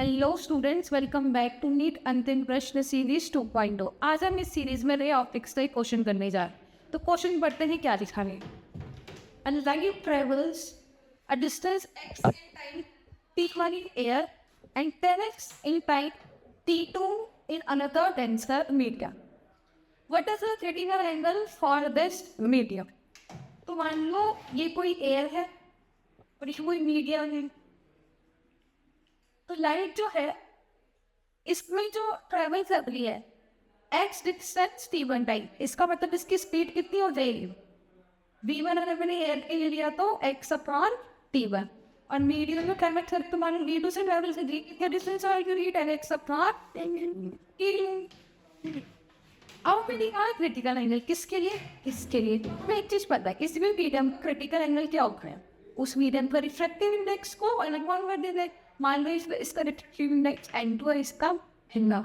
Hello students, welcome back to NEET अंतिम प्रश्न series 2.0। आज हम इस सीरीज में रे ऑप्टिक्स का एक क्वेश्चन करने जा रहे हैं। तो क्वेश्चन पढ़ते हैं, क्या लिखा है। A light travels a distance x in time t1 in air and 10x in time t2 in another denser medium. What is the critical angle for this medium? तो मान लो ये कोई एयर है और ये कोई मीडियम है। तो लाइट जो है इसमें जो ट्रेवल कर रही है x डिस्टेंस t1 टाइम, इसका मतलब इसकी स्पीड कितनी हो जाएगी। v1 अगर मैंने एयर के लिए लिया तो x अपॉन t1, और मीडियम में ट्रेवल कर तो मान v2 से ट्रेवल कर रही है डिस्टेंस आएगी 10x अपॉन t। अब मैंने कहा क्रिटिकल एंगल किसके लिए, इसके लिए मैं एक चीज पता है, किसी भी मीडियम क्रिटिकल एंगल क्या होता है, उस मीडियम का रिफ्रैक्टिव इंडेक्स को अलग कर देते। मान लो इसका रिफ्रैक्टिव इंडेक्स n2 है, इसका हिंदा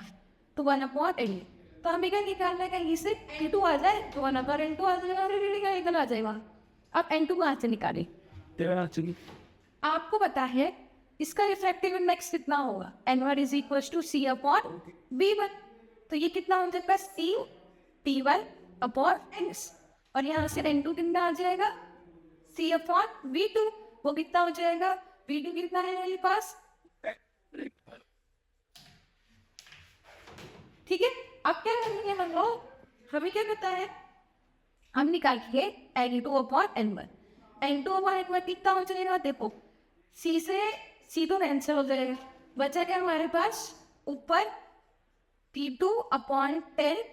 तो 1/n। तो हमें क्या निकालना है, कहीं से n2 आ जाए तो 1/n2 आ जाएगा, क्रिटिकल एंगल आ जाएगा। अब n2 कहाँ से निकालें, आपको पता है इसका रिफ्रैक्टिव इंडेक्स कितना होगा, n1 = c/v1। तो ये कितना हो जाएगा t1/n, और यहाँ से n2 कितना आ जाएगा c/v2। वो कितना हो जाएगा, v2 कितना है मेरे पास, ठीक है। अब क्या करेंगे हम लोग, हमें क्या पता है, हम निकालेंगे n2/n1। n2/n1 कितना हो जाएगा, देखो c से c तो कैंसिल हो जाएगा, बचा क्या हमारे पास ऊपर t2/10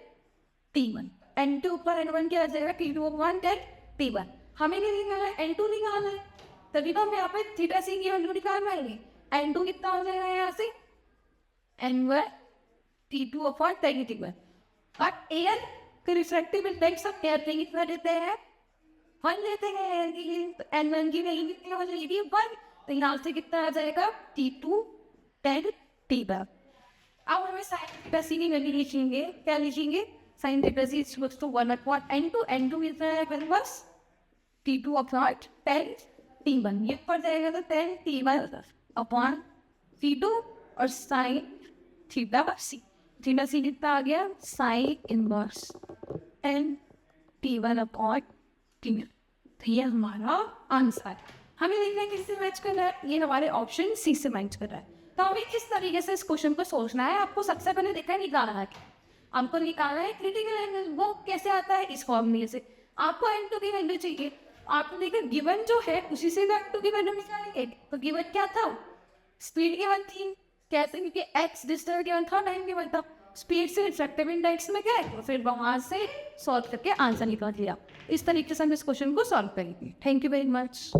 t1। n2 ऊपर n1 क्या आ जाएगा t2/10 t1। हमें क्या निकालना है, n2 निकालना है, तभी तो हम यहाँ पे थीटा सी की वैल्यू निकाल पाएंगे। n2 कितना हो जाएगा यहाँ से n1 t2/10 t1। और एयर का रिफ्रैक्टिव इंडेक्स हम एयर पे कितना लेते हैं, 1 लेते हैं एयर के लिए। तो n1 की वैल्यू कितनी हो जाएगी 1, तो यहाँ से कितना आ जाएगा t2/10 t1। अब हमें साइन थीटा सी की वैल्यू लिखेंगे, क्या लिखेंगे, sine theta c equals to 1/n2। n2 कितना है मेरे पास t2/10 t1, ये पड़ जाएगा तो 10 t1/t2 और साइन थीटा सी। थीटा सी कितना आ गया, साइन इनवर्स 10 t1/t1। तो ये हमारा आंसर है। हमें देखना है किससे मैच कर रहा है, ये हमारे ऑप्शन सी से मैच कर रहा है। तो हमें किस तरीके से इस क्वेश्चन को सोचना है, आपको सबसे पहले देखा निकालना है, आपको निकालना है क्रिटिकल एंगल। वो कैसे आता है, इस फॉर्मूले से। आपको n2 की वैल्यू चाहिए, आपने देखा गिवन जो है उसी से n2 की वैल्यू निकालेंगे। तो गिवन क्या था, स्पीड गिवन थी, कैसे, क्योंकि x डिस्टेंस गिवन था, टाइम गिवन था। स्पीड से रिफ्रैक्टिव इंडेक्स में क्या है, फिर वहां से सॉल्व करके आंसर निकाल लिया। इस तरीके से हम इस क्वेश्चन को सॉल्व करेंगे। Thank you very much.